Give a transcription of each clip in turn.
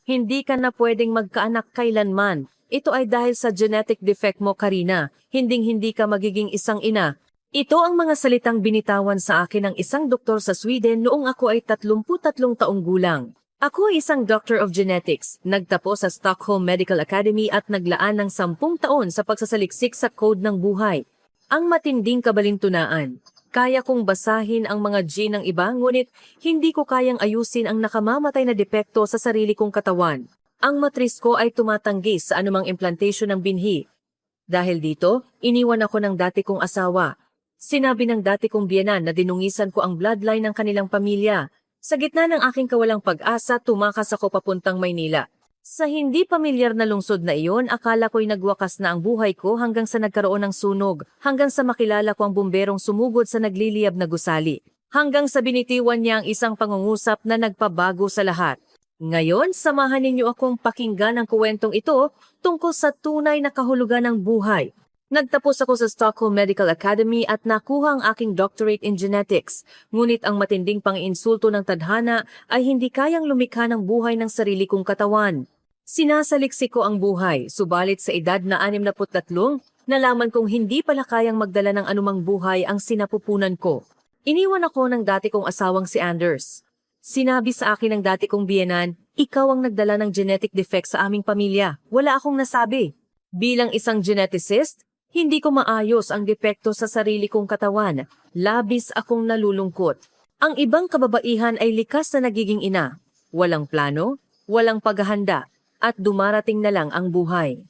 Hindi ka na pwedeng magkaanak kailanman. Ito ay dahil sa genetic defect mo, Karina. Hinding-hindi ka magiging isang ina. Ito ang mga salitang binitawan sa akin ng isang doktor sa Sweden noong ako ay 33 taong gulang. Ako ay isang Doctor of Genetics, nagtapos sa Stockholm Medical Academy at naglaan ng 10 taon sa pagsasaliksik sa code ng buhay. Ang matinding kabalintunaan. Kaya kong basahin ang mga gene ng iba, ngunit hindi ko kayang ayusin ang nakamamatay na depekto sa sarili kong katawan. Ang matris ko ay tumatanggi sa anumang implantation ng binhi. Dahil dito, iniwan ako ng dati kong asawa. Sinabi ng dati kong biyenan na dinungisan ko ang bloodline ng kanilang pamilya. Sa gitna ng aking kawalang pag-asa, tumakas ako papuntang Maynila. Sa hindi pamilyar na lungsod na iyon, akala ko'y nagwakas na ang buhay ko hanggang sa nagkaroon ng sunog, hanggang sa makilala ko ang bumberong sumugod sa nagliliyab na gusali, hanggang sa binitiwan niya ang isang pangungusap na nagpabago sa lahat. Ngayon, samahan ninyo akong pakinggan ang kuwentong ito tungkol sa tunay na kahulugan ng buhay. Nagtapos ako sa Stockholm Medical Academy at nakuha ang aking doctorate in genetics. Ngunit ang matinding pang-insulto ng tadhana ay hindi kayang lumikha ng buhay ng sarili kong katawan. Sinasaliksik ko ang buhay, subalit sa edad na 63, nalaman kong hindi pala kayang magdala ng anumang buhay ang sinapupunan ko. Iniwan ako ng dati kong asawang si Anders. Sinabi sa akin ng dati kong biyenan, ikaw ang nagdala ng genetic defect sa aming pamilya. Wala akong nasabi. Bilang isang geneticist, hindi ko maayos ang depekto sa sarili kong katawan. Labis akong nalulungkot. Ang ibang kababaihan ay likas na nagiging ina. Walang plano, walang paghahanda, at dumarating na lang ang buhay.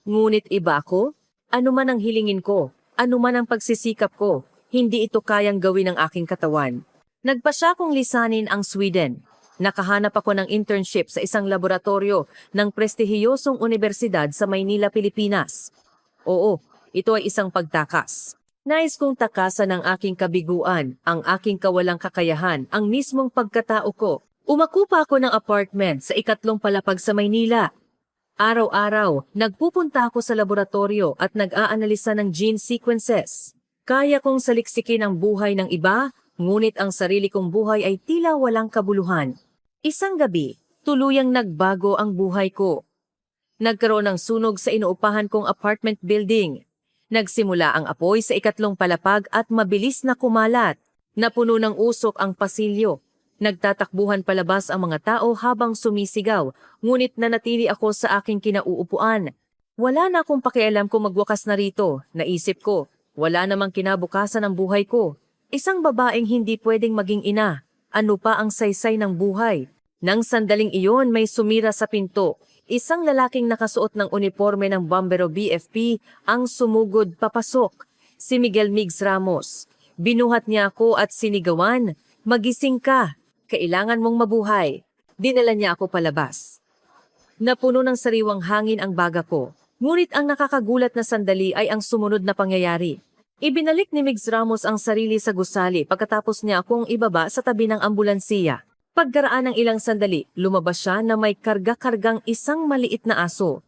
Ngunit iba ako, anuman ang hilingin ko, anuman ang pagsisikap ko, hindi ito kayang gawin ng aking katawan. Nagpasya kong lisanin ang Sweden. Nakahanap ako ng internship sa isang laboratorio ng prestihiyosong universidad sa Maynila, Pilipinas. Oo, ito ay isang pagtakas. Nais kong takasan ang aking kabiguan, ang aking kawalang kakayahan, ang mismong pagkatao ko. Umakupa ako ng apartment sa 2 palapag sa Maynila. Araw-araw, nagpupunta ako sa laboratorio at nag-aanalisa ng gene sequences. Kaya kong saliksikin ang buhay ng iba, ngunit ang sarili kong buhay ay tila walang kabuluhan. Isang gabi, tuluyang nagbago ang buhay ko. Nagkaroon ng sunog sa inuupahan kong apartment building. Nagsimula ang apoy sa 2 palapag at mabilis na kumalat. Napuno ng usok ang pasilyo. Nagtatakbuhan palabas ang mga tao habang sumisigaw, ngunit nanatili ako sa aking kinauupuan. Wala na akong pakialam kung magwakas na rito, naisip ko. Wala namang kinabukasan ang buhay ko. Isang babaeng hindi pwedeng maging ina. Ano pa ang saysay ng buhay? Nang sandaling iyon may sumira sa pinto. Isang lalaking nakasuot ng uniforme ng Bombero BFP ang sumugod papasok. Si Miguel Migs Ramos. Binuhat niya ako at sinigawan, magising ka, kailangan mong mabuhay. Dinala niya ako palabas. Napuno ng sariwang hangin ang baga ko. Ngunit ang nakakagulat na sandali ay ang sumunod na pangyayari. Ibinalik ni Migs Ramos ang sarili sa gusali pagkatapos niya akong ibaba sa tabi ng ambulansiya. Pagkaraan ng ilang sandali, lumabas siya na may karga-kargang isang maliit na aso.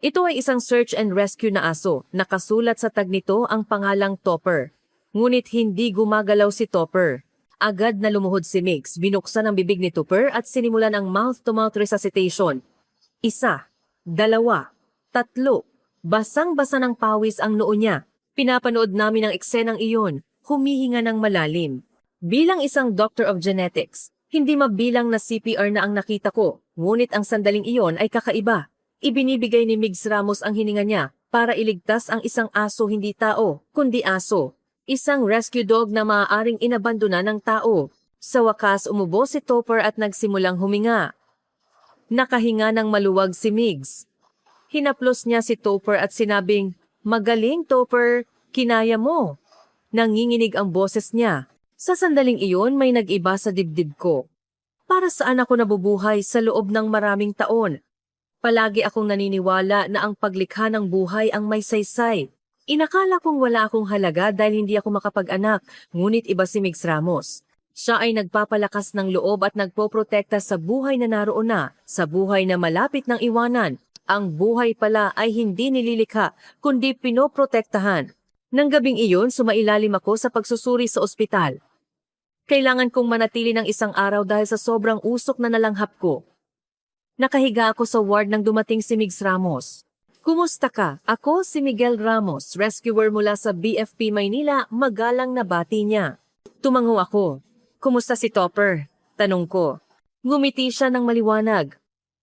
Ito ay isang search and rescue na aso. Nakasulat sa tag nito ang pangalang Topper. Ngunit hindi gumagalaw si Topper. Agad na lumuhod si Migs, binuksan ang bibig ni Topper at sinimulan ang mouth-to-mouth resuscitation. 1, 2, 3, basang-basa ng pawis ang noo niya. Pinapanood namin ang eksenang iyon, humihinga ng malalim. Bilang isang Doctor of Genetics, hindi mabilang na CPR na ang nakita ko, ngunit ang sandaling iyon ay kakaiba. Ibinibigay ni Migs Ramos ang hininga niya para iligtas ang isang aso hindi tao, kundi aso. Isang rescue dog na maaaring inabandona ng tao. Sa wakas umubo si Topper at nagsimulang huminga. Nakahinga ng maluwag si Migs. Hinaplos niya si Topper at sinabing, "Magaling, Topper, kinaya mo." Nanginginig ang boses niya. Sa sandaling iyon may nag-iba sa dibdib ko. Para saan ako nabubuhay sa loob ng maraming taon? Palagi akong naniniwala na ang paglikha ng buhay ang may saysay. Inakala kong wala akong halaga dahil hindi ako makapag-anak, ngunit iba si Migs Ramos. Siya ay nagpapalakas ng loob at nagpoprotekta sa buhay na naroon na, sa buhay na malapit ng iwanan. Ang buhay pala ay hindi nililikha, kundi pinoprotektahan. Nang gabing iyon, sumailalim ako sa pagsusuri sa ospital. Kailangan kong manatili ng isang araw dahil sa sobrang usok na nalanghap ko. Nakahiga ako sa ward nang dumating si Migs Ramos. Kumusta ka? Ako si Miguel Ramos, rescuer mula sa BFP Maynila, magalang na bati niya. Tumango ako. Kumusta si Topper? Tanong ko. Ngumiti siya ng maliwanag.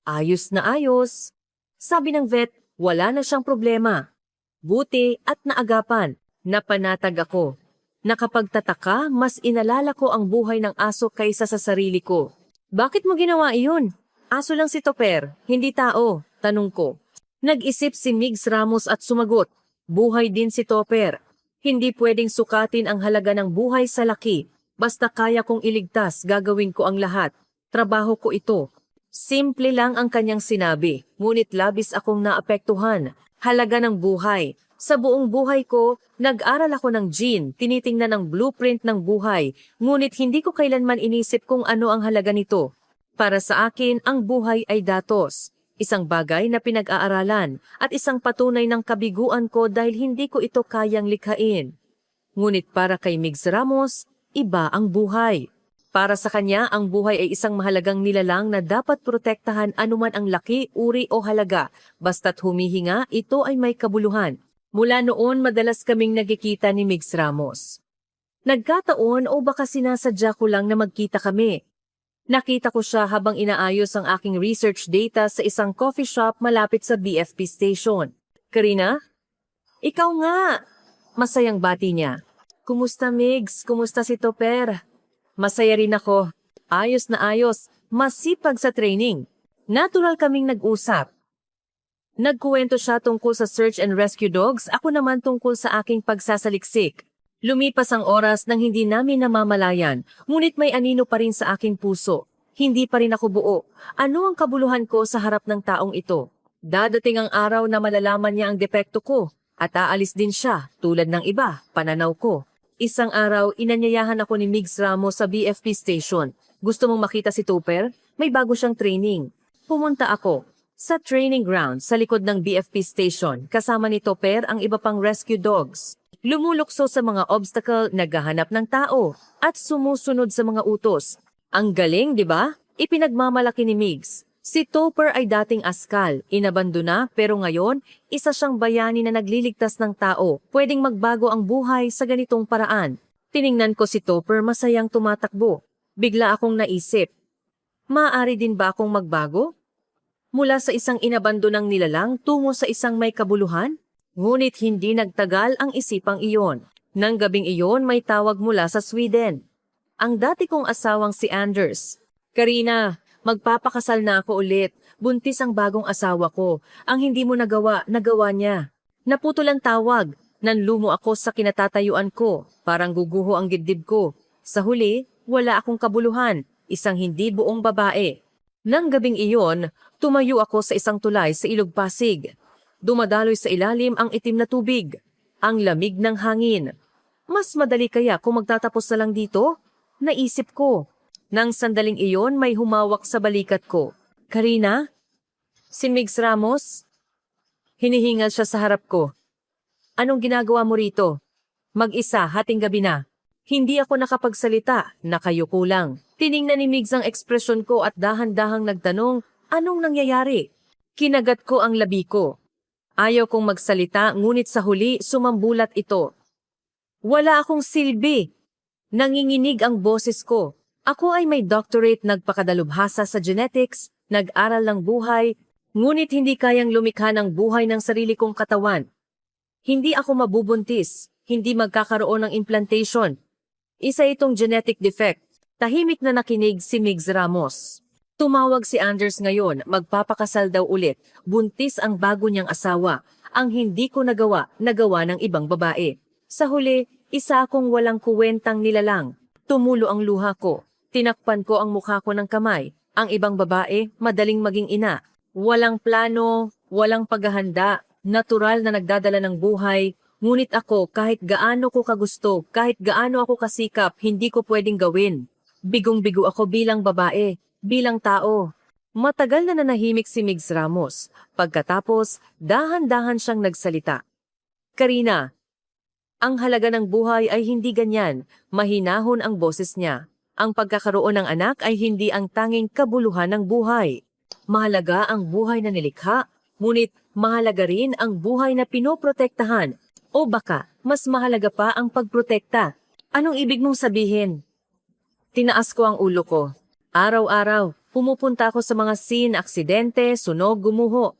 Ayos na ayos. Sabi ng vet, wala na siyang problema. Buti at naagapan, napanatag ako. Nakapagtataka, mas inalala ko ang buhay ng aso kaysa sa sarili ko. Bakit mo ginawa iyon? Aso lang si Topper, hindi tao, tanong ko. Nag-isip si Migs Ramos at sumagot, buhay din si Topper. Hindi pwedeng sukatin ang halaga ng buhay sa laki. Basta kaya kong iligtas, gagawin ko ang lahat. Trabaho ko ito. Simple lang ang kanyang sinabi, ngunit labis akong naapektuhan. Halaga ng buhay. Sa buong buhay ko, nag-aral ako ng gene, tinitingnan ang blueprint ng buhay, ngunit hindi ko kailanman inisip kung ano ang halaga nito. Para sa akin, ang buhay ay datos. Isang bagay na pinag-aaralan at isang patunay ng kabiguan ko dahil hindi ko ito kayang likhain. Ngunit para kay Migs Ramos, iba ang buhay. Para sa kanya, ang buhay ay isang mahalagang nilalang na dapat protektahan anuman ang laki, uri o halaga. Basta't humihinga, ito ay may kabuluhan. Mula noon, madalas kaming nagkikita ni Migs Ramos. Nagkataon o baka sinasadya ko lang na magkita kami. Nakita ko siya habang inaayos ang aking research data sa isang coffee shop malapit sa BFP station. Karina? Ikaw nga! Masayang bati niya. Kumusta Migs? Kumusta si Topper? Masaya rin ako. Ayos na ayos. Masipag sa training. Natural kaming nag-usap. Nagkuwento siya tungkol sa search and rescue dogs, ako naman tungkol sa aking pagsasaliksik. Lumipas ang oras nang hindi namin namamalayan, ngunit may anino pa rin sa aking puso. Hindi pa rin ako buo. Ano ang kabuluhan ko sa harap ng taong ito? Dadating ang araw na malalaman niya ang depekto ko, at aalis din siya, tulad ng iba, pananaw ko. Isang araw, inanyayahan ako ni Migs Ramos sa BFP station. Gusto mong makita si Topper? May bago siyang training. Pumunta ako. Sa training ground sa likod ng BFP station, kasama ni Topper ang iba pang rescue dogs. Lumulukso sa mga obstacle, naghahanap ng tao, at sumusunod sa mga utos. Ang galing, di ba? Ipinagmamalaki ni Migs. Si Topper ay dating askal, inabandona, pero ngayon, isa siyang bayani na nagliligtas ng tao. Pwedeng magbago ang buhay sa ganitong paraan. Tiningnan ko si Topper masayang tumatakbo. Bigla akong naisip, maaari din ba akong magbago? Mula sa isang inabandonang nilalang tungo sa isang may kabuluhan? Ngunit hindi nagtagal ang isipang iyon. Nang gabing iyon may tawag mula sa Sweden. Ang dati kong asawang si Anders. Karina, magpapakasal na ako ulit. Buntis ang bagong asawa ko. Ang hindi mo nagawa, nagawa niya. Naputol ang tawag. Nanlumo ako sa kinatatayuan ko. Parang guguho ang dibdib ko. Sa huli, wala akong kabuluhan. Isang hindi buong babae. Nang gabing iyon, tumayo ako sa isang tulay sa Ilog Pasig. Dumadaloy sa ilalim ang itim na tubig, ang lamig ng hangin. Mas madali kaya kung magtatapos na lang dito? Naisip ko. Nang sandaling iyon may humawak sa balikat ko. Karina? Si Migs Ramos? Hinihingal siya sa harap ko. Anong ginagawa mo rito? Mag-isa, hating gabi na. Hindi ako nakapagsalita, nakayuko lang. Tiningnan ni Migs ang ekspresyon ko at dahan-dahang nagtanong, anong nangyayari? Kinagat ko ang labi ko. Ayaw kong magsalita, ngunit sa huli, sumambulat ito. Wala akong silbi. Nanginginig ang boses ko. Ako ay may doctorate, nagpakadalubhasa sa genetics, nag-aral ng buhay, ngunit hindi kayang lumikha ng buhay ng sarili kong katawan. Hindi ako mabubuntis, hindi magkakaroon ng implantation. Isa itong genetic defect. Tahimik na nakinig si Migs Ramos. Tumawag si Anders ngayon, magpapakasal daw ulit. Buntis ang bago niyang asawa. Ang hindi ko nagawa, nagawa ng ibang babae. Sa huli, isa akong walang kuwentang nilalang. Tumulo ang luha ko. Tinakpan ko ang mukha ko ng kamay. Ang ibang babae, madaling maging ina. Walang plano, walang paghahanda, natural na nagdadala ng buhay. Ngunit ako, kahit gaano ko kagusto, kahit gaano ako kasikap, hindi ko pwedeng gawin. Bigong-bigo ako bilang babae. Bilang tao. Matagal na nanahimik si Migs Ramos. Pagkatapos, dahan-dahan siyang nagsalita. Karina, ang halaga ng buhay ay hindi ganyan. Mahinahon ang boses niya. Ang pagkakaroon ng anak ay hindi ang tanging kabuluhan ng buhay. Mahalaga ang buhay na nilikha, ngunit mahalaga rin ang buhay na pinoprotektahan. O baka, mas mahalaga pa ang pagprotekta. Anong ibig mong sabihin? Tinaas ko ang ulo ko. Araw-araw, pumupunta ako sa mga scene, aksidente, sunog, gumuho.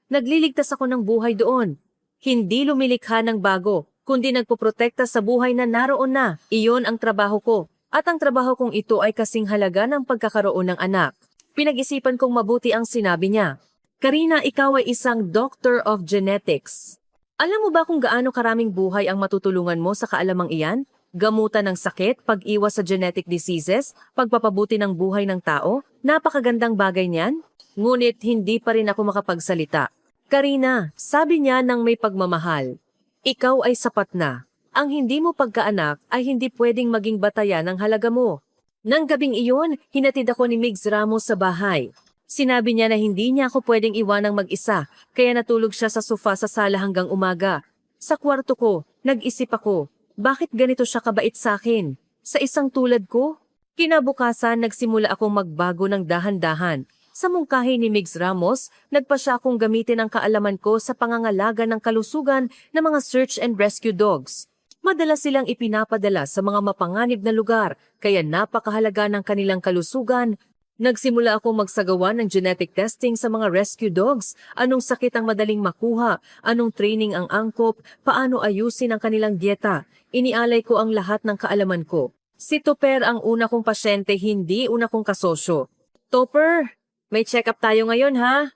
Nagliligtas ako ng buhay doon. Hindi lumilikha ng bago, kundi nagpoprotekta sa buhay na naroon na. Iyon ang trabaho ko. At ang trabaho kong ito ay kasing halaga ng pagkakaroon ng anak. Pinag-isipan kong mabuti ang sinabi niya. Karina, ikaw ay isang Doctor of Genetics. Alam mo ba kung gaano karaming buhay ang matutulungan mo sa kaalamang iyan? Gamutan ng sakit, pag-iwas sa genetic diseases, pagpapabuti ng buhay ng tao? Napakagandang bagay niyan. Ngunit hindi pa rin ako makapagsalita. Karina, sabi niya ng may pagmamahal, ikaw ay sapat na. Ang hindi mo pagkaanak ay hindi pwedeng maging batayan ng halaga mo. Nang gabing iyon, hinatid ako ni Migs Ramos sa bahay. Sinabi niya na hindi niya ako pwedeng iwanang mag-isa, kaya natulog siya sa sofa sa sala hanggang umaga. Sa kwarto ko, nag-isip ako, bakit ganito siya kabait sa akin? Sa isang tulad ko? Kinabukasan, nagsimula akong magbago ng dahan-dahan. Sa mungkahi ni Migs Ramos, nagpa siya akong gamitin ang kaalaman ko sa pangangalaga ng kalusugan ng mga search and rescue dogs. Madalas silang ipinapadala sa mga mapanganib na lugar, kaya napakahalaga ng kanilang kalusugan. Nagsimula akong magsagawa ng genetic testing sa mga rescue dogs, anong sakit ang madaling makuha, anong training ang angkop, paano ayusin ang kanilang dieta. Inialay ko ang lahat ng kaalaman ko. Si Topper ang una kong pasyente, hindi una kong kasosyo. Topper, may check-up tayo ngayon ha?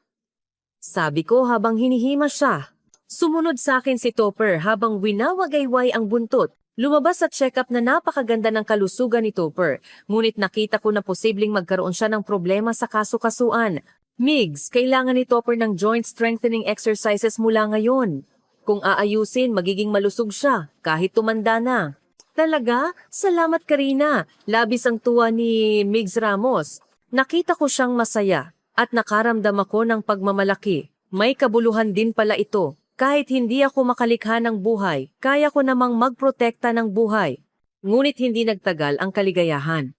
Sabi ko habang hinihima siya. Sumunod sa akin si Topper habang winawagayway ang buntot. Lumabas sa check-up na napakaganda ng kalusugan ni Topper, ngunit nakita ko na posibleng magkaroon siya ng problema sa kaso-kasuan. Migs, kailangan ni Topper ng joint strengthening exercises mula ngayon. Kung aayusin, magiging malusog siya, kahit tumanda na. Talaga? Salamat Karina. Labis ang tuwa ni Migs Ramos. Nakita ko siyang masaya at nakaramdam ako ng pagmamalaki. May kabuluhan din pala ito. Kahit hindi ako makalikha ng buhay, kaya ko namang magprotekta ng buhay. Ngunit hindi nagtagal ang kaligayahan.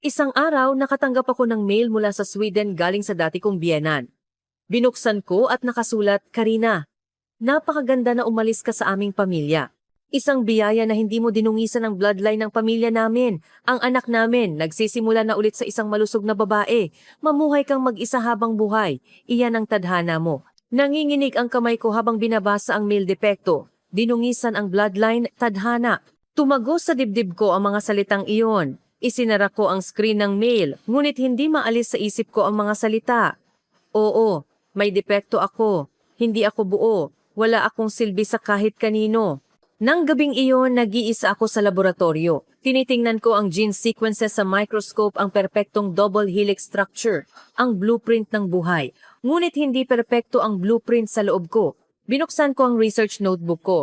Isang araw, nakatanggap ako ng mail mula sa Sweden galing sa dati kong biyenan. Binuksan ko at nakasulat, Karina, napakaganda na umalis ka sa aming pamilya. Isang biyaya na hindi mo dinungisan ang bloodline ng pamilya namin. Ang anak namin, nagsisimula na ulit sa isang malusog na babae. Mamuhay kang mag-isa habang buhay. Iyan ang tadhana mo. Nanginginig ang kamay ko habang binabasa ang mail depekto. Dinungisan ang bloodline, tadhana. Tumago sa dibdib ko ang mga salitang iyon. Isinara ko ang screen ng mail, ngunit hindi maalis sa isip ko ang mga salita. Oo, may depekto ako. Hindi ako buo. Wala akong silbi sa kahit kanino. Nang gabing iyon, nag-iisa ako sa laboratorio. Tinitingnan ko ang gene sequences sa microscope, ang perpektong double helix structure, ang blueprint ng buhay. Ngunit hindi perpekto ang blueprint sa loob ko. Binuksan ko ang research notebook ko.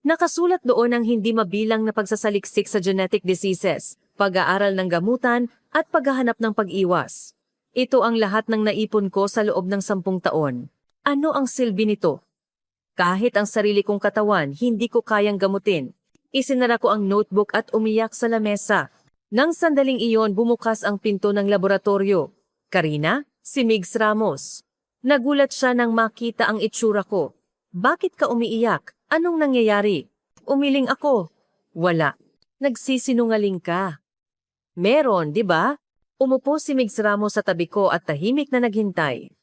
Nakasulat doon ang hindi mabilang na pagsasaliksik sa genetic diseases, pag-aaral ng gamutan, at paghahanap ng pag-iwas. Ito ang lahat ng naipon ko sa loob ng 10 taon. Ano ang silbi nito? Kahit ang sarili kong katawan, hindi ko kayang gamutin. Isinara ko ang notebook at umiyak sa lamesa. Nang sandaling iyon, bumukas ang pinto ng laboratorio. Karina, si Migs Ramos. Nagulat siya nang makita ang itsura ko. Bakit ka umiiyak? Anong nangyayari? Umiling ako. Wala. Nagsisinungaling ka. Meron, di ba? Umupo si Migs Ramos sa tabi ko at tahimik na naghintay.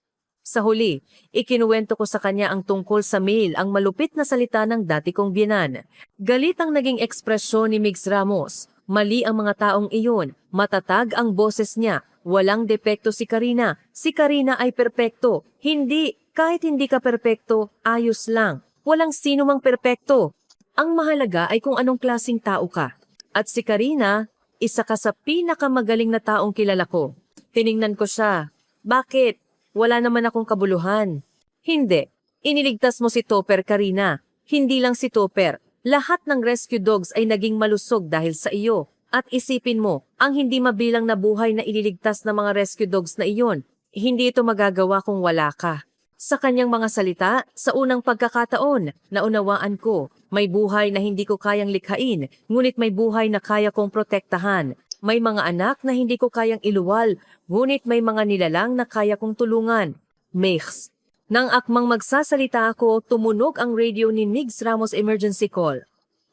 Sa huli, ikinuwento ko sa kanya ang tungkol sa mail, ang malupit na salita ng dati kong biyenan. Galit ang naging ekspresyon ni Migs Ramos. Mali ang mga taong iyon. Matatag ang boses niya. Walang depekto si Karina. Si Karina ay perpekto. Hindi. Kahit hindi ka perpekto, ayos lang. Walang sino mang perpekto. Ang mahalaga ay kung anong klasing tao ka. At si Karina, isa ka sa pinakamagaling na taong kilala ko. Tiningnan ko siya. Bakit? Wala naman akong kabuluhan. Hindi. Iniligtas mo si Topper, Karina. Hindi lang si Topper. Lahat ng rescue dogs ay naging malusog dahil sa iyo. At isipin mo, ang hindi mabilang na buhay na ililigtas ng mga rescue dogs na iyon, hindi ito magagawa kung wala ka. Sa kanyang mga salita, sa unang pagkakataon, naunawaan ko, may buhay na hindi ko kayang likhain, ngunit may buhay na kaya kong protektahan. May mga anak na hindi ko kayang iluwal, ngunit may mga nilalang na kaya kong tulungan. Migs. Nang akmang magsasalita ako, tumunog ang radio ni Migs Ramos emergency call.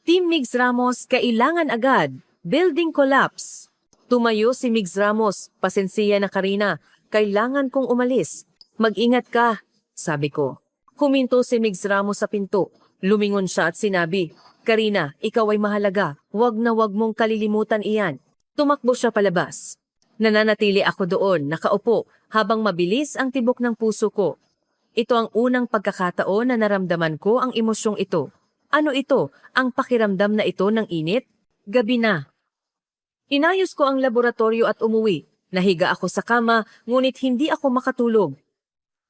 Team Migs Ramos, kailangan agad. Building collapse. Tumayo si Migs Ramos. Pasensiya na Karina. Kailangan kong umalis. Mag-ingat ka, sabi ko. Huminto si Migs Ramos sa pinto. Lumingon siya at sinabi, Karina, ikaw ay mahalaga. Huwag na huwag mong kalilimutan iyan. Tumakbo siya palabas. Nananatili ako doon, nakaupo, habang mabilis ang tibok ng puso ko. Ito ang unang pagkakataon na naramdaman ko ang emosyong ito. Ano ito? Ang pakiramdam na ito ng init? Gabi na. Inayos ko ang laboratorio at umuwi. Nahiga ako sa kama, ngunit hindi ako makatulog.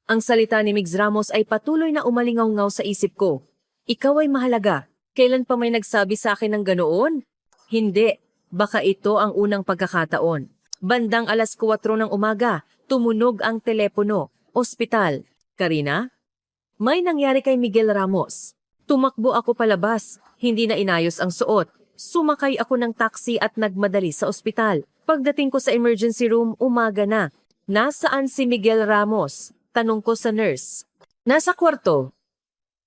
Ang salita ni Migs Ramos ay patuloy na umalingaw-ngaw sa isip ko. Ikaw ay mahalaga. Kailan pa may nagsabi sa akin ng ganoon? Hindi. Baka ito ang unang pagkakataon. Bandang 4:00 ng umaga, tumunog ang telepono. Ospital. Karina? May nangyari kay Miguel Ramos. Tumakbo ako palabas. Hindi na inayos ang suot. Sumakay ako ng taxi at nagmadali sa ospital. Pagdating ko sa emergency room, umaga na. Nasaan si Miguel Ramos? Tanong ko sa nurse. Nasa kwarto.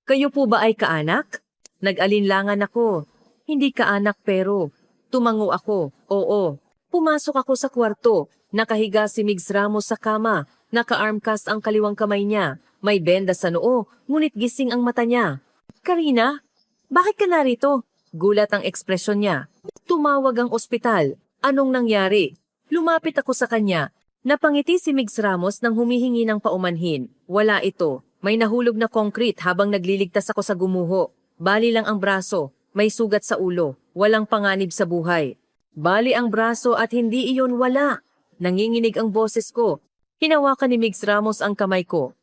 Kayo po ba ay kaanak? Nag-alinlangan ako. Hindi kaanak pero... Tumango ako. Oo. Pumasok ako sa kwarto. Nakahiga si Migs Ramos sa kama. Naka-armcast ang kaliwang kamay niya. May benda sa noo, ngunit gising ang mata niya. Karina, bakit ka narito? Gulat ang ekspresyon niya. Tumawag ang ospital. Anong nangyari? Lumapit ako sa kanya. Napangiti si Migs Ramos nang humihingi ng paumanhin. Wala ito. May nahulog na concrete habang nagliligtas ako sa gumuho. Bali lang ang braso. May sugat sa ulo. Walang panganib sa buhay. Bali ang braso at hindi iyon wala. Nanginginig ang boses ko. Hinawakan ni Migs Ramos ang kamay ko.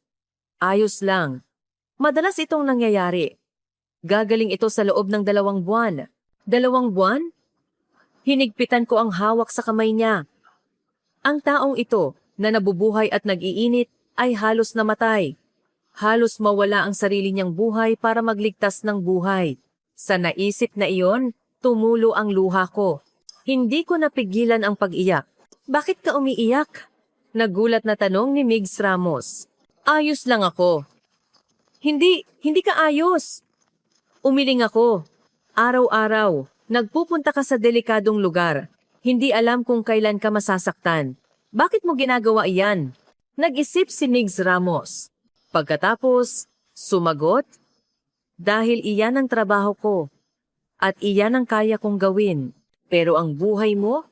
Ayos lang. Madalas itong nangyayari. Gagaling ito sa loob ng 2 buwan. 2 buwan? Hinigpitan ko ang hawak sa kamay niya. Ang taong ito na nabubuhay at nag-iinit ay halos namatay. Halos mawala ang sarili niyang buhay para magligtas ng buhay. Sa naisip na iyon, tumulo ang luha ko. Hindi ko napigilan ang pag-iyak. Bakit ka umiiyak? Nagulat na tanong ni Migs Ramos. Ayos lang ako. Hindi ka ayos. Umiling ako. Araw-araw, nagpupunta ka sa delikadong lugar. Hindi alam kung kailan ka masasaktan. Bakit mo ginagawa iyan? Nag-isip si Migs Ramos. Pagkatapos, sumagot, dahil iyan ang trabaho ko. At iyan ang kaya kong gawin. Pero ang buhay mo,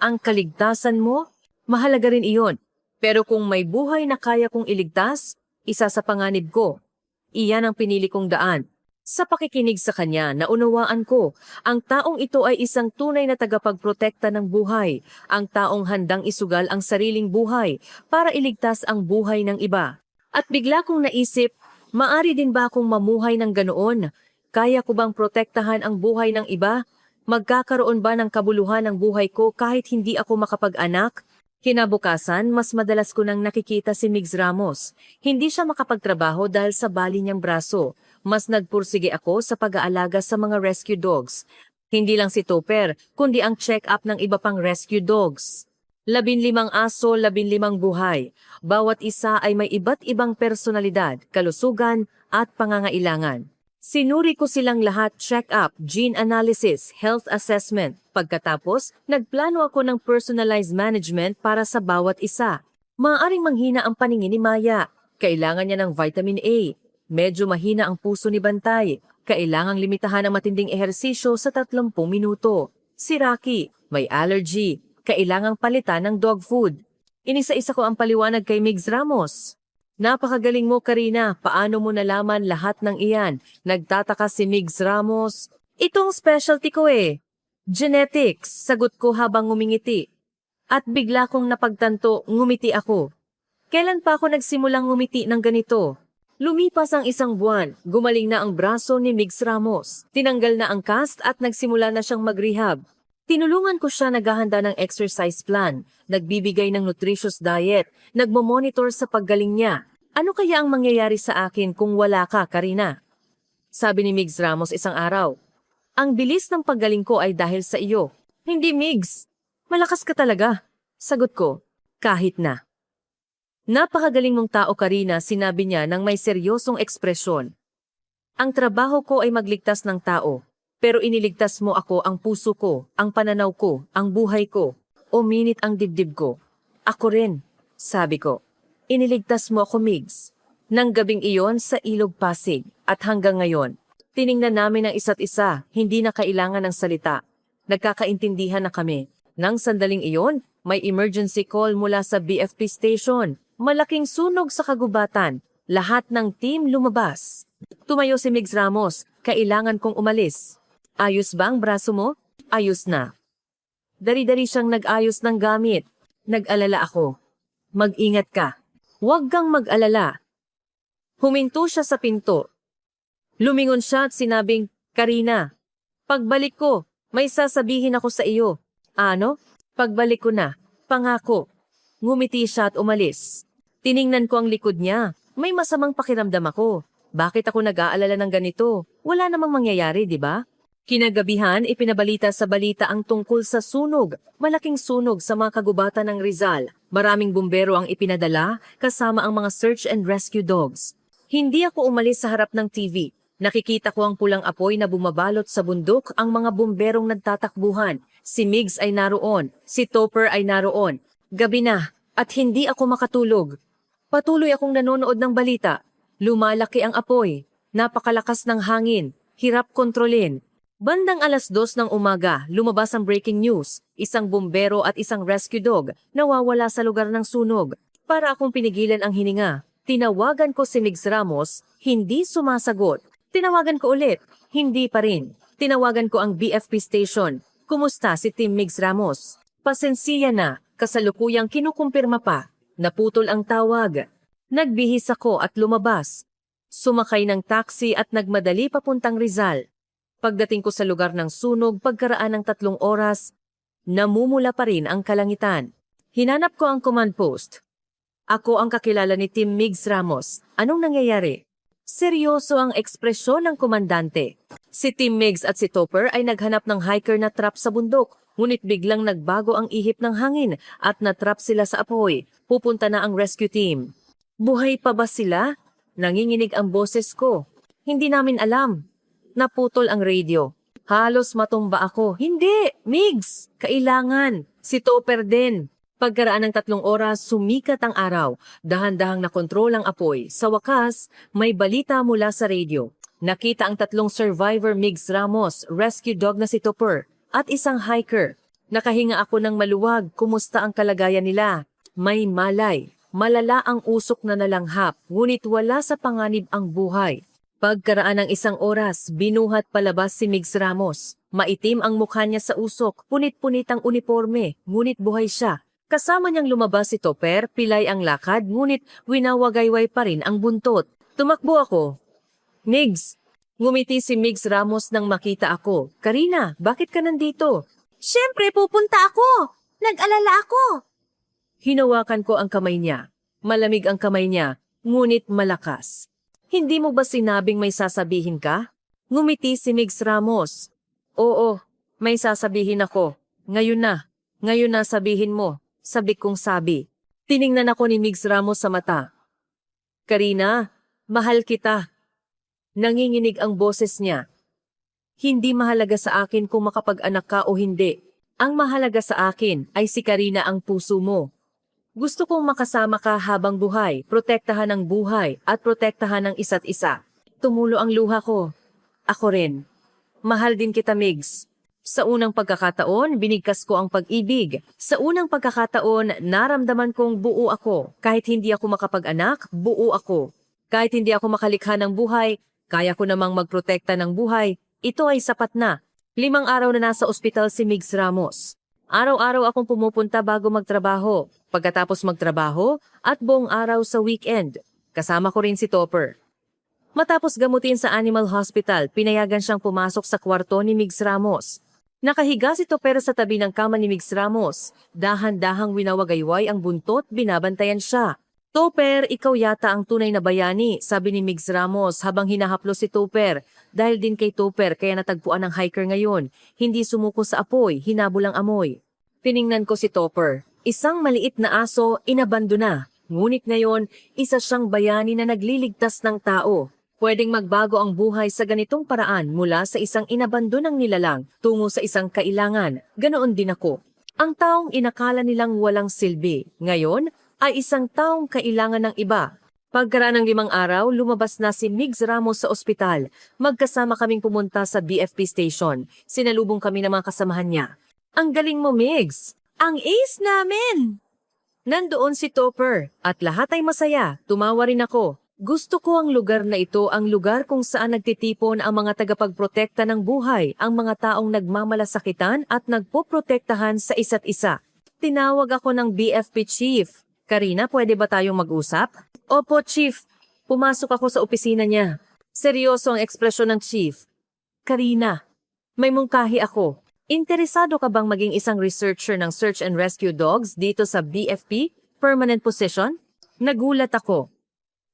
ang kaligtasan mo, mahalaga rin iyon. Pero kung may buhay na kaya kong iligtas, isa sa panganib ko. Iyan ang pinili kong daan. Sa pakikinig sa kanya, naunawaan ko, ang taong ito ay isang tunay na tagapagprotekta ng buhay, ang taong handang isugal ang sariling buhay para iligtas ang buhay ng iba. At bigla kong naisip, maari din ba akong mamuhay ng ganoon? Kaya ko bang protektahan ang buhay ng iba? Magkakaroon ba ng kabuluhan ang buhay ko kahit hindi ako makapag-anak? Kinabukasan, mas madalas ko nang nakikita si Migs Ramos. Hindi siya makapagtrabaho dahil sa bali niyang braso. Mas nagpursige ako sa pag-aalaga sa mga rescue dogs. Hindi lang si Topper, kundi ang check-up ng iba pang rescue dogs. 15 aso, 15 buhay. Bawat isa ay may iba't ibang personalidad, kalusugan at pangangailangan. Sinuri ko silang lahat, check-up, gene analysis, health assessment. Pagkatapos, nagplano ako ng personalized management para sa bawat isa. Maaaring manghina ang paningin ni Maya. Kailangan niya ng vitamin A. Medyo mahina ang puso ni Bantay. Kailangang limitahan ang matinding ehersisyo sa 30 minuto. Si Rocky, may allergy. Kailangang palitan ng dog food. Inisa-isa ko ang paliwanag kay Migs Ramos. Napakagaling mo, Karina. Paano mo nalaman lahat ng iyan? Nagtataka si Migs Ramos. Itong specialty ko eh. Genetics, sagot ko habang ngumingiti. At bigla kong napagtanto, ngumiti ako. Kailan pa ako nagsimulang ngumiti ng ganito? Lumipas ang 1 buwan, gumaling na ang braso ni Migs Ramos. Tinanggal na ang cast at nagsimula na siyang mag-rehab. Tinulungan ko siya naghahanda ng exercise plan, nagbibigay ng nutritious diet, nagmo-monitor sa paggaling niya. Ano kaya ang mangyayari sa akin kung wala ka, Karina? Sabi ni Migs Ramos isang araw. Ang bilis ng paggaling ko ay dahil sa iyo. Hindi, Migs. Malakas ka talaga. Sagot ko, kahit na. Napakagaling mong tao, Karina, sinabi niya ng may seryosong ekspresyon. Ang trabaho ko ay magligtas ng tao, pero iniligtas mo ako, ang puso ko, ang pananaw ko, ang buhay ko, uminit ang dibdib ko. Ako rin, sabi ko. Iniligtas mo ako, Migs. Nang gabing iyon sa Ilog Pasig at hanggang ngayon, tiningnan namin ang isa't isa, hindi na kailangan ng salita. Nagkakaintindihan na kami. Nang sandaling iyon, may emergency call mula sa BFP station. Malaking sunog sa kagubatan. Lahat ng team lumabas. Tumayo si Migs Ramos. Kailangan kong umalis. Ayos ba ang braso mo? Ayos na. Dari-dari siyang nag-ayos ng gamit. Nag-alala ako. Mag-ingat ka. Huwag kang mag-alala. Huminto siya sa pinto. Lumingon siya at sinabing, Karina, pagbalik ko, may sasabihin ako sa iyo. Ano? Pagbalik ko na. Pangako. Ngumiti siya at umalis. Tiningnan ko ang likod niya. May masamang pakiramdam ako. Bakit ako nag-aalala ng ganito? Wala namang mangyayari, di ba? Kinagabihan, ipinabalita sa balita ang tungkol sa sunog. Malaking sunog sa mga kagubatan ng Rizal. Maraming bumbero ang ipinadala, kasama ang mga search and rescue dogs. Hindi ako umalis sa harap ng TV. Nakikita ko ang pulang apoy na bumabalot sa bundok, ang mga bumberong nagtatakbuhan. Si Migs ay naroon, si Topper ay naroon. Gabi na, at hindi ako makatulog. Patuloy akong nanonood ng balita. Lumalaki ang apoy. Napakalakas ng hangin. Hirap kontrolin. Bandang 2:00 ng umaga, lumabas ang breaking news. Isang bumbero at isang rescue dog nawawala sa lugar ng sunog. Para akong pinigilan ang hininga. Tinawagan ko si Migs Ramos, hindi sumasagot. Tinawagan ko ulit, hindi pa rin. Tinawagan ko ang BFP station. Kumusta si Team Migs Ramos? Pasensiya na, kasalukuyang kinukumpirma pa. Naputol ang tawag. Nagbihis ako at lumabas. Sumakay ng taxi at nagmadali papuntang Rizal. Pagdating ko sa lugar ng sunog, pagkaraan ng 3 oras, namumula pa rin ang kalangitan. Hinanap ko ang command post. Ako ang kakilala ni Team Migs Ramos. Anong nangyayari? Seryoso ang ekspresyon ng komandante. Si Team Migs at si Topper ay naghanap ng hiker na trap sa bundok. Ngunit biglang nagbago ang ihip ng hangin at natrap sila sa apoy. Pupunta na ang rescue team. Buhay pa ba sila? Nanginginig ang boses ko. Hindi namin alam. Naputol ang radio. Halos matumba ako. Hindi! Migs! Kailangan! Si Topper din! Pagkaraan ng 3 oras, sumikat ang araw. Dahan-dahang nakontrol ang apoy. Sa wakas, may balita mula sa radio. Nakita ang 3 survivor Migs Ramos, rescue dog na si Topper, at isang hiker. Nakahinga ako ng maluwag. Kumusta ang kalagayan nila? May malay. Malala ang usok na nalanghap, ngunit wala sa panganib ang buhay. Pagkaraan ng 1 oras, binuhat palabas si Migs Ramos. Maitim ang mukha niya sa usok, punit-punit ang uniforme, ngunit buhay siya. Kasama niyang lumabas si Topper, pilay ang lakad, ngunit winawagayway pa rin ang buntot. Tumakbo ako. Migs! Ngumiti si Migs Ramos nang makita ako. Karina, bakit ka nandito? Siyempre, pupunta ako! Nag-alala ako! Hinawakan ko ang kamay niya. Malamig ang kamay niya, ngunit malakas. Hindi mo ba sinabing may sasabihin ka? Ngumiti si Migs Ramos. Oo, may sasabihin ako. Ngayon na sabihin mo. Sabik kong sabi. Tiningnan ako ni Migs Ramos sa mata. Karina, mahal kita. Nanginginig ang boses niya. Hindi mahalaga sa akin kung makapag-anak ka o hindi. Ang mahalaga sa akin ay si Karina ang puso mo. Gusto kong makasama ka habang buhay, protektahan ang buhay at protektahan ang isa't isa. Tumulo ang luha ko. Ako rin. Mahal din kita, Migs. Sa unang pagkakataon, binigkas ko ang pag-ibig. Sa unang pagkakataon, naramdaman kong buo ako. Kahit hindi ako makapag-anak, buo ako. Kahit hindi ako makalikha ng buhay, kaya ko namang magprotekta ng buhay. Ito ay sapat na. 5 araw na nasa ospital si Migs Ramos. Araw-araw akong pumupunta bago magtrabaho, pagkatapos magtrabaho, at buong araw sa weekend. Kasama ko rin si Topper. Matapos gamutin sa animal hospital, pinayagan siyang pumasok sa kwarto ni Migs Ramos. Nakahiga si Topper sa tabi ng kama ni Migs Ramos. Dahan-dahang winawagayway ang buntot, binabantayan siya. Topper, ikaw yata ang tunay na bayani, sabi ni Migs Ramos habang hinahaplo si Topper. Dahil din kay Topper kaya natagpuan ng hiker ngayon. Hindi sumuko sa apoy, hinabol ang amoy. Tiningnan ko si Topper. Isang maliit na aso, inabandona. Ngunit ngayon, isa siyang bayani na nagliligtas ng tao. Pwedeng magbago ang buhay sa ganitong paraan mula sa isang inabandonang nilalang tungo sa isang kailangan. Ganoon din ako. Ang taong inakala nilang walang silbi, ngayon ay isang taong kailangan ng iba. Pagkaraan ng 5 araw, lumabas na si Migs Ramos sa ospital. Magkasama kaming pumunta sa BFP station. Sinalubong kami ng mga kasamahan niya. Ang galing mo, Migs! Ang ace namin! Nandoon si Topper at lahat ay masaya. Tumawa rin ako. Gusto ko ang lugar na ito, ang lugar kung saan nagtitipon ang mga tagapagprotekta ng buhay, ang mga taong nagmamalasakitan at nagpoprotektahan sa isa't isa. Tinawag ako ng BFP Chief. Karina, pwede ba tayong mag-usap? Opo, Chief. Pumasok ako sa opisina niya. Seryoso ang ekspresyon ng Chief. Karina, may mungkahi ako. Interesado ka bang maging isang researcher ng search and rescue dogs dito sa BFP? Permanent position? Nagulat ako.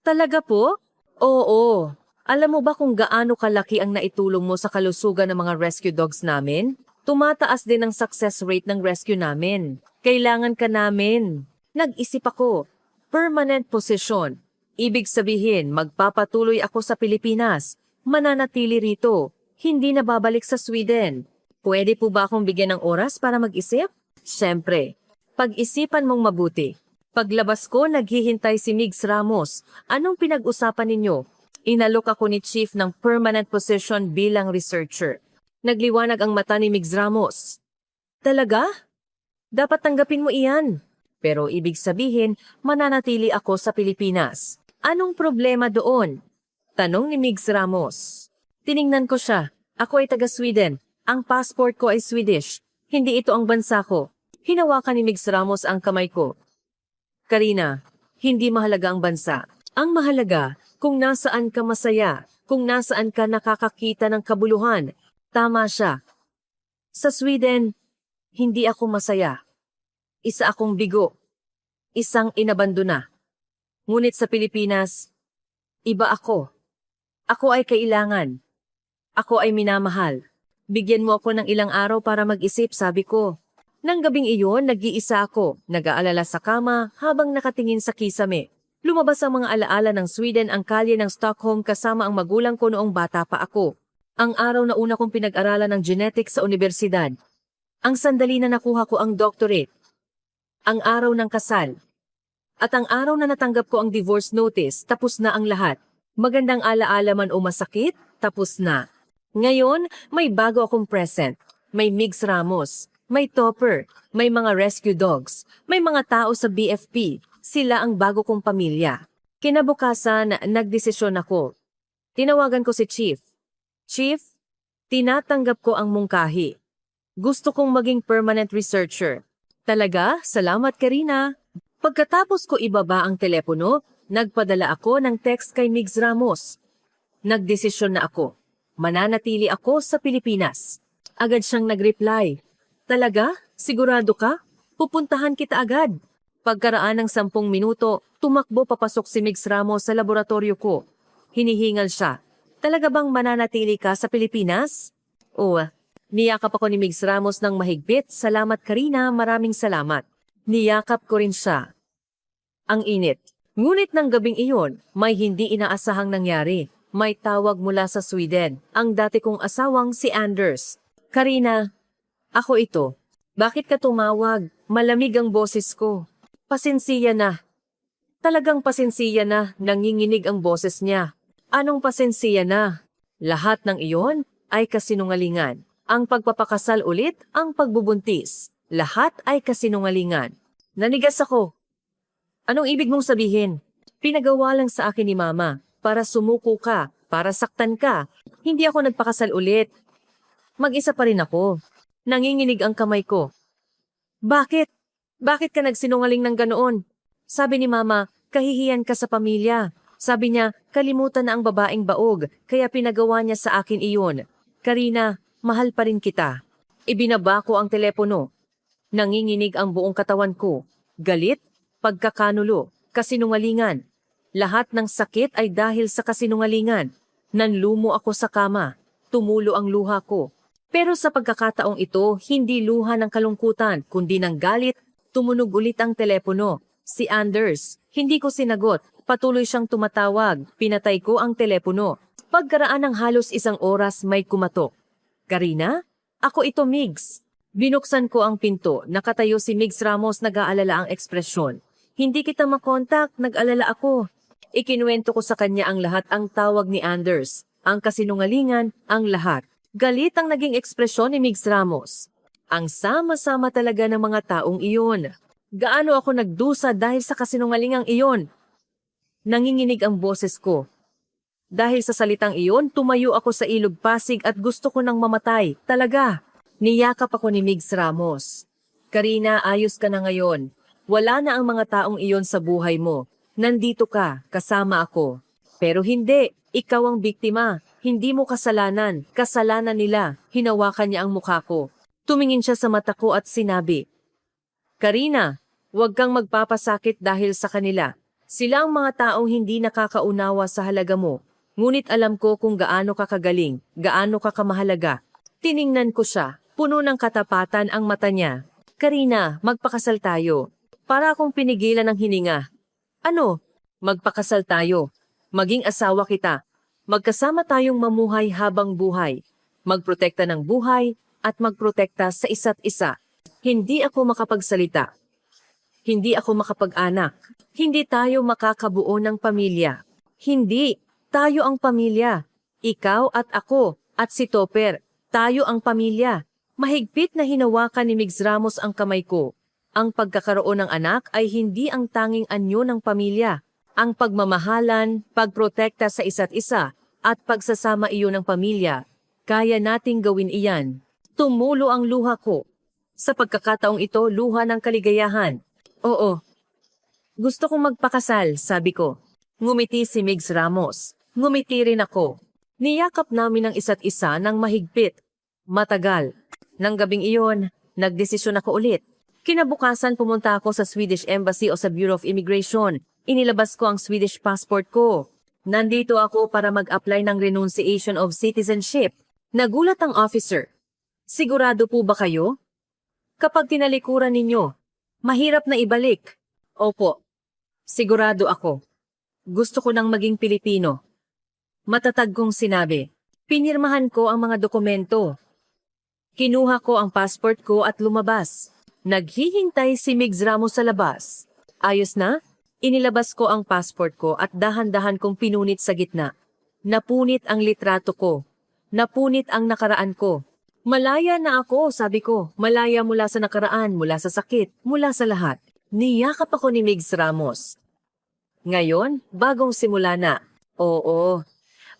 Talaga po? Oo. Alam mo ba kung gaano kalaki ang naitulong mo sa kalusugan ng mga rescue dogs namin? Tumataas din ang success rate ng rescue namin. Kailangan ka namin. Nag-isip ako. Permanent position. Ibig sabihin, magpapatuloy ako sa Pilipinas. Mananatili rito. Hindi na babalik sa Sweden. Pwede po ba akong bigyan ng oras para mag-isip? Siyempre. Pag-isipan mong mabuti. Paglabas ko, naghihintay si Migs Ramos. Anong pinag-usapan ninyo? Inalok ako ni Chief ng permanent position bilang researcher. Nagliwanag ang mata ni Migs Ramos. Talaga? Dapat tanggapin mo iyan. Pero ibig sabihin, mananatili ako sa Pilipinas. Anong problema doon? Tanong ni Migs Ramos. Tiningnan ko siya. Ako ay taga-Sweden. Ang passport ko ay Swedish. Hindi ito ang bansa ko. Hinawakan ni Migs Ramos ang kamay ko. Karina, hindi mahalaga ang bansa. Ang mahalaga, kung nasaan ka masaya, kung nasaan ka nakakakita ng kabuluhan. Tama siya. Sa Sweden, hindi ako masaya. Isa akong bigo. Isang inabandona. Ngunit sa Pilipinas, iba ako. Ako ay kailangan. Ako ay minamahal. Bigyan mo ako ng ilang araw para mag-isip, sabi ko. Nang gabing iyon, nag-iisa ako, nag-aalala sa kama habang nakatingin sa kisame. Lumabas ang mga alaala ng Sweden, ang kalye ng Stockholm kasama ang magulang ko noong bata pa ako. Ang araw na una kong pinag-aralan ng genetics sa universidad. Ang sandali na nakuha ko ang doctorate. Ang araw ng kasal. At ang araw na natanggap ko ang divorce notice, tapos na ang lahat. Magandang alaala man o masakit, tapos na. Ngayon, may bago akong present. May Migs Ramos. May Topper, may mga rescue dogs, may mga tao sa BFP, sila ang bago kong pamilya. Kinabukasan, nagdesisyon ako. Tinawagan ko si Chief. Chief, tinatanggap ko ang mungkahi. Gusto kong maging permanent researcher. Talaga? Salamat, Karina. Pagkatapos ko ibaba ang telepono, nagpadala ako ng text kay Migs Ramos. Nagdesisyon na ako. Mananatili ako sa Pilipinas. Agad siyang nagreply. Talaga? Sigurado ka? Pupuntahan kita agad. Pagkaraan ng 10 minuto, tumakbo papasok si Migs Ramos sa laboratorio ko. Hinihingal siya. Talaga bang mananatili ka sa Pilipinas? Oo. Niyakap ako ni Migs Ramos ng mahigpit. Salamat, Karina. Maraming salamat. Niyakap ko rin siya. Ang init. Ngunit ng gabing iyon, may hindi inaasahang nangyari. May tawag mula sa Sweden. Ang dati kong asawang si Anders. Karina, ako ito. Bakit ka tumawag? Malamig ang boses ko. Pasensiya na. Talagang pasensiya na, nanginginig ang boses niya. Anong pasensiya na? Lahat ng iyon ay kasinungalingan. Ang pagpapakasal ulit, ang pagbubuntis. Lahat ay kasinungalingan. Nanigas ako. Anong ibig mong sabihin? Pinagawa lang sa akin ni Mama para sumuko ka, para saktan ka. Hindi ako nagpakasal ulit. Mag-isa pa rin ako. Nanginginig ang kamay ko. Bakit? Bakit ka nagsinungaling ng ganoon? Sabi ni Mama, kahihiyan ka sa pamilya. Sabi niya, kalimutan na ang babaeng baog, kaya pinagawa niya sa akin iyon. Karina, mahal pa rin kita. Ibinaba ko ang telepono. Nanginginig ang buong katawan ko. Galit, pagkakanulo, kasinungalingan. Lahat ng sakit ay dahil sa kasinungalingan. Nanlumo ako sa kama. Tumulo ang luha ko. Pero sa pagkakataong ito, hindi luha ng kalungkutan, kundi ng galit. Tumunog ulit ang telepono. Si Anders. Hindi ko sinagot. Patuloy siyang tumatawag. Pinatay ko ang telepono. Pagkaraan ng halos 1 oras, may kumatok. Karina? Ako ito, Migs. Binuksan ko ang pinto. Nakatayo si Migs Ramos, nag-aalala ang ekspresyon. Hindi kita makontak, nag-alala ako. Ikinuwento ko sa kanya ang lahat, ang tawag ni Anders, ang kasinungalingan, ang lahat. Galit ang naging ekspresyon ni Migs Ramos. Ang sama-sama talaga ng mga taong iyon. Gaano ako nagdusa dahil sa kasinungalingang iyon? Nanginginig ang boses ko. Dahil sa salitang iyon, tumayo ako sa ilog Pasig at gusto ko nang mamatay. Talaga. Niyakap ako ni Migs Ramos. Karina, ayos ka na ngayon. Wala na ang mga taong iyon sa buhay mo. Nandito ka, kasama ako. Pero hindi, ikaw ang biktima. Hindi mo kasalanan, kasalanan nila. Hinawakan niya ang mukha ko. Tumingin siya sa mata ko at sinabi, Karina, huwag kang magpapasakit dahil sa kanila. Sila ang mga taong hindi nakakaunawa sa halaga mo. Ngunit alam ko kung gaano ka kagaling, gaano ka kamahalaga. Tiningnan ko siya, puno ng katapatan ang mata niya. Karina, magpakasal tayo. Para akong pinigilan ng hininga. Ano? Magpakasal tayo. Maging asawa kita. Magkasama tayong mamuhay habang buhay. Magprotekta ng buhay at magprotekta sa isa't isa. Hindi ako makapagsalita. Hindi ako makapag-anak. Hindi tayo makakabuo ng pamilya. Hindi. Tayo ang pamilya. Ikaw at ako at si Topper. Tayo ang pamilya. Mahigpit na hinawakan ni Migs Ramos ang kamay ko. Ang pagkakaroon ng anak ay hindi ang tanging anyo ng pamilya. Ang pagmamahalan, pagprotekta sa isa't isa, at pagsasama iyon ng pamilya. Kaya nating gawin iyan. Tumulo ang luha ko. Sa pagkakataong ito, luha ng kaligayahan. Oo. Gusto kong magpakasal, sabi ko. Ngumiti si Migs Ramos. Ngumiti rin ako. Niyakap namin ang isa't isa ng mahigpit. Matagal. Nang gabing iyon, nagdesisyon ako ulit. Kinabukasan pumunta ako sa Swedish Embassy o sa Bureau of Immigration. Inilabas ko ang Swedish passport ko. Nandito ako para mag-apply ng renunciation of citizenship. Nagulat ang officer. Sigurado po ba kayo? Kapag tinalikuran ninyo, mahirap na ibalik. Opo. Sigurado ako. Gusto ko nang maging Pilipino. Matatag kong sinabi. Pinirmahan ko ang mga dokumento. Kinuha ko ang passport ko at lumabas. Naghihintay si Migs Ramos sa labas. Ayos na? Inilabas ko ang passport ko at dahan-dahan kong pinunit sa gitna. Napunit ang litrato ko. Napunit ang nakaraan ko. Malaya na ako, sabi ko. Malaya mula sa nakaraan, mula sa sakit, mula sa lahat. Niyakap ako ni Migs Ramos. Ngayon, bagong simula na. Oo,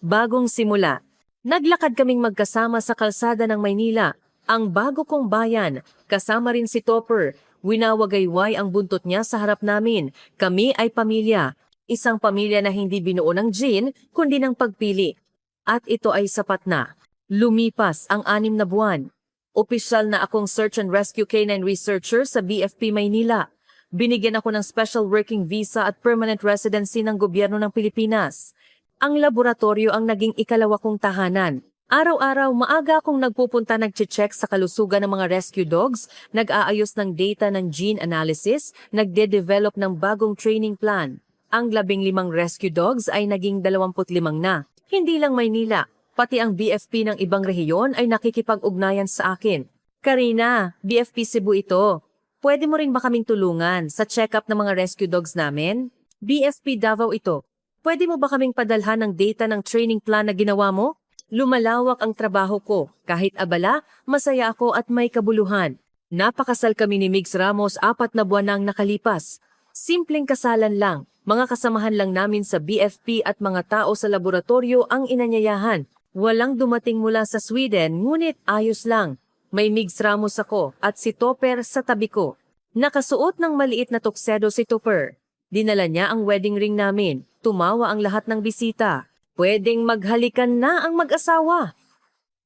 bagong simula. Naglakad kaming magkasama sa kalsada ng Maynila. Ang bago kong bayan, kasama rin si Topper. Winawagayway ang buntot niya sa harap namin. Kami ay pamilya. Isang pamilya na hindi binuo ng gene, kundi ng pagpili. At ito ay sapat na. Lumipas ang 6 na buwan. Opisyal na akong Search and Rescue Canine Researcher sa BFP Maynila. Binigyan ako ng Special Working Visa at Permanent Residency ng gobyerno ng Pilipinas. Ang laboratorio ang naging ikalawa kong tahanan. Araw-araw maaga akong nagpupunta nagche-check sa kalusugan ng mga rescue dogs, nag-aayos ng data ng gene analysis, nagde-develop ng bagong training plan. Ang 15 rescue dogs ay naging 25 na. Hindi lang Maynila, pati ang BFP ng ibang rehiyon ay nakikipag-ugnayan sa akin. Karina, BFP Cebu ito. Pwede mo rin ba kaming tulungan sa check-up ng mga rescue dogs namin? BFP Davao ito. Pwede mo ba kaming padalhan ng data ng training plan na ginawa mo? Lumalawak ang trabaho ko. Kahit abala, masaya ako at may kabuluhan. Napakasal kami ni Migs Ramos 4 na buwan nang nakalipas. Simpleng kasalan lang. Mga kasamahan lang namin sa BFP at mga tao sa laboratorio ang inanyayahan. Walang dumating mula sa Sweden, ngunit ayos lang. May Migs Ramos ako at si Topper sa tabi ko. Nakasuot ng maliit na tuxedo si Topper. Dinala niya ang wedding ring namin. Tumawa ang lahat ng bisita. Pwedeng maghalikan na ang mag-asawa.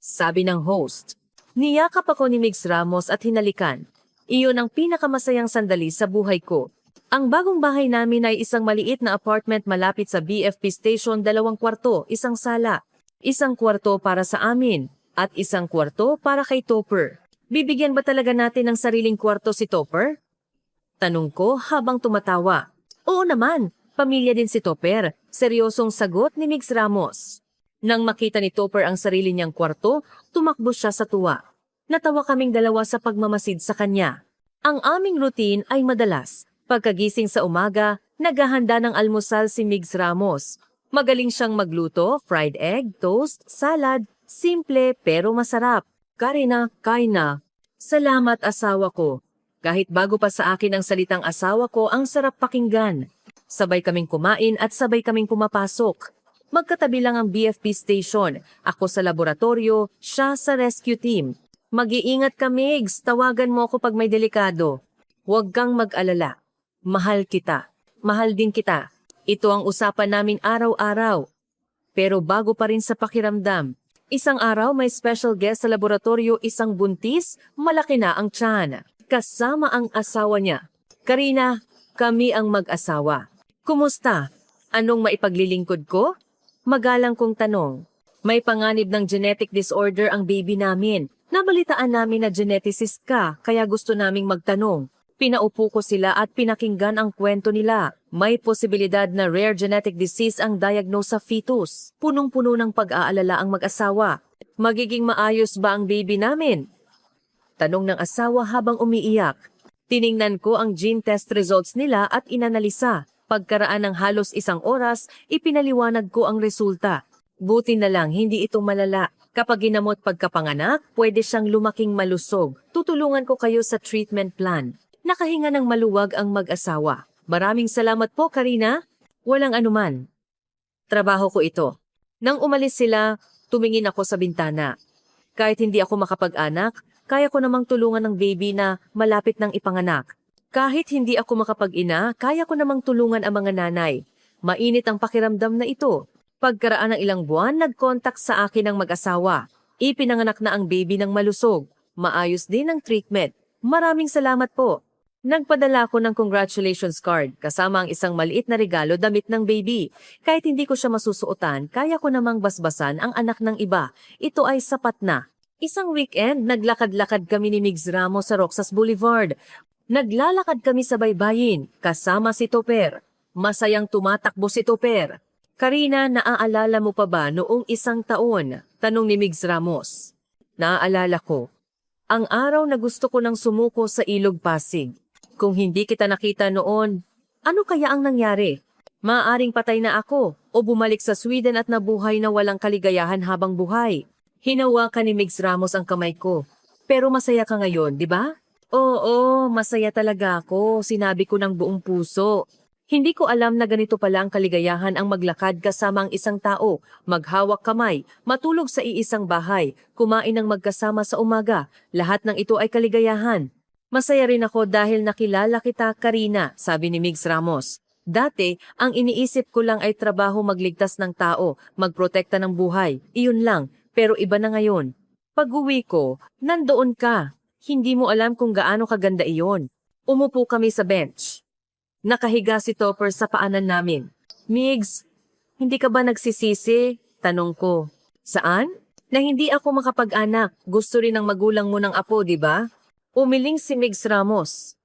Sabi ng host. Niyakap ako ni Migs Ramos at hinalikan. Iyon ang pinakamasayang sandali sa buhay ko. Ang bagong bahay namin ay isang maliit na apartment malapit sa BFP Station, 2 kwarto, 1 sala. 1 kwarto para sa amin. at isang kwarto para kay Topper. Bibigyan ba talaga natin ng sariling kwarto si Topper? Tanong ko habang tumatawa. Oo naman, pamilya din si Topper. Seryosong sagot ni Migs Ramos. Nang makita ni Topper ang sarili niyang kwarto, tumakbo siya sa tuwa. Natawa kaming dalawa sa pagmamasid sa kanya. Ang aming routine ay madalas. Pagkagising sa umaga, naghahanda ng almusal si Migs Ramos. Magaling siyang magluto, fried egg, toast, salad, simple pero masarap. Karina, kain na. Salamat asawa ko. Kahit bago pa sa akin ang salitang asawa ko, ang sarap pakinggan. Sabay kaming kumain at sabay kaming pumapasok. Magkatabi lang ang BFP station. Ako sa laboratorio, siya sa rescue team. Mag-iingat ka, Migs. Tawagan mo ako pag may delikado. Huwag kang mag-alala. Mahal kita. Mahal din kita. Ito ang usapan namin araw-araw. Pero bago pa rin sa pakiramdam, isang araw may special guest sa laboratorio, isang buntis, malaki na ang tiyan. Kasama ang asawa niya. Karina, kami ang mag-asawa. Kumusta? Anong maipaglilingkod ko? Magalang kong tanong. May panganib ng genetic disorder ang baby namin. Nabalitaan namin na geneticist ka, kaya gusto naming magtanong. Pinaupo ko sila at pinakinggan ang kwento nila. May posibilidad na rare genetic disease ang diagnose sa fetus. Punong-puno ng pag-aalala ang mag-asawa. Magiging maayos ba ang baby namin? Tanong ng asawa habang umiiyak. Tiningnan ko ang gene test results nila at inanalisa. Pagkaraan ng halos 1 oras, ipinaliwanag ko ang resulta. Buti na lang hindi ito malala. Kapag ginamot pagkapanganak, pwede siyang lumaking malusog. Tutulungan ko kayo sa treatment plan. Nakahinga ng maluwag ang mag-asawa. Maraming salamat po, Karina. Walang anuman. Trabaho ko ito. Nang umalis sila, tumingin ako sa bintana. Kahit hindi ako makapag-anak, kaya ko namang tulungan ng baby na malapit ng ipanganak. Kahit hindi ako makapag-ina, kaya ko namang tulungan ang mga nanay. Mainit ang pakiramdam na ito. Pagkaraan ng ilang buwan, nag-contact sa akin ang mag-asawa. Ipinanganak na ang baby ng malusog. Maayos din ang treatment. Maraming salamat po. Nagpadala ako ng congratulations card kasama ang isang maliit na regalo damit ng baby. Kahit hindi ko siya masusuotan, kaya ko namang basbasan ang anak ng iba. Ito ay sapat na. Isang weekend, naglakad-lakad kami ni Migs Ramos sa Roxas Boulevard. Naglalakad kami sa baybayin, kasama si Topper. Masayang tumatakbo si Topper. Karina, naaalala mo pa ba noong 1 taon? Tanong ni Migs Ramos. Naaalala ko. Ang araw na gusto ko nang sumuko sa Ilog Pasig. Kung hindi kita nakita noon, ano kaya ang nangyari? Maaaring patay na ako o bumalik sa Sweden at nabuhay na walang kaligayahan habang buhay. Hinawakan ni Migs Ramos ang kamay ko. Pero masaya ka ngayon, di ba? Oo, masaya talaga ako. Sinabi ko ng buong puso. Hindi ko alam na ganito pala ang kaligayahan ang maglakad kasama ang isang tao, maghawak kamay, matulog sa iisang bahay, kumain ng magkasama sa umaga. Lahat ng ito ay kaligayahan. Masaya rin ako dahil nakilala kita, Karina, sabi ni Migs Ramos. Dati, ang iniisip ko lang ay trabaho magligtas ng tao, magprotekta ng buhay. Iyon lang, pero iba na ngayon. Pag-uwi ko, nandoon ka. Hindi mo alam kung gaano kaganda iyon. Umupo kami sa bench. Nakahiga si Topper sa paanan namin. Migs, hindi ka ba nagsisisi? Tanong ko. Saan? Na hindi ako makapag-anak. Gusto rin ng magulang mo ng apo, di ba? Umiling si Migs Ramos.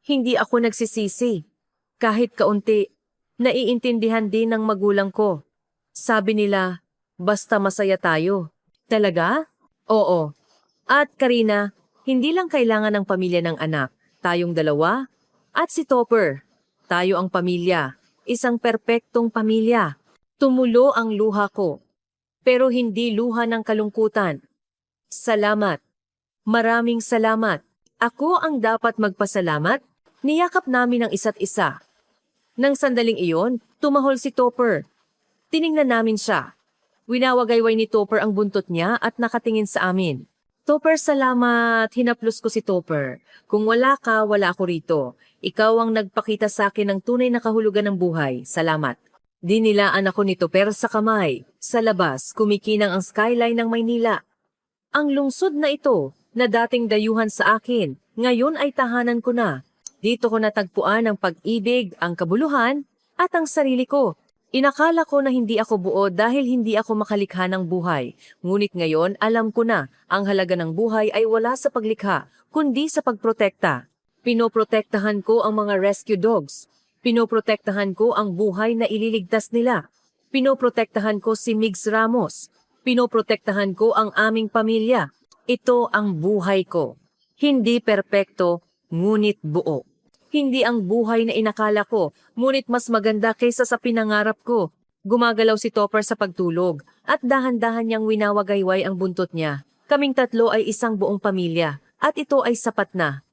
Hindi ako nagsisisi. Kahit kaunti, naiintindihan din ng magulang ko. Sabi nila, basta masaya tayo. Talaga? Oo. At Karina, hindi lang kailangan ng pamilya ng anak. Tayong dalawa at si Topper. Tayo ang pamilya. Isang perpektong pamilya. Tumulo ang luha ko. Pero hindi luha ng kalungkutan. Salamat. Maraming salamat. Ako ang dapat magpasalamat. Niyakap namin ang isa't isa. Nang sandaling iyon, tumahol si Topper. Tiningnan namin siya. Winawagayway ni Topper ang buntot niya at nakatingin sa amin. Topper, salamat. Hinaplos ko si Topper. Kung wala ka, wala ako rito. Ikaw ang nagpakita sa akin ng tunay na kahulugan ng buhay. Salamat. Dinilaan ako ni Topper sa kamay. Sa labas, kumikinang ang skyline ng Maynila. Ang lungsod na ito, na dating dayuhan sa akin, ngayon ay tahanan ko na. Dito ko natagpuan ang pag-ibig, ang kabuluhan, at ang sarili ko. Inakala ko na hindi ako buo dahil hindi ako makalikha ng buhay. Ngunit ngayon alam ko na ang halaga ng buhay ay wala sa paglikha, kundi sa pagprotekta. Pinoprotektahan ko ang mga rescue dogs. Pinoprotektahan ko ang buhay na ililigtas nila. Pinoprotektahan ko si Migs Ramos. Pinoprotektahan ko ang aming pamilya. Ito ang buhay ko. Hindi perpekto, ngunit buo. Hindi ang buhay na inakala ko, ngunit mas maganda kaysa sa pinangarap ko. Gumagalaw si Topper sa pagtulog at dahan-dahan niyang winawagayway ang buntot niya. Kaming tatlo ay isang buong pamilya at ito ay sapat na.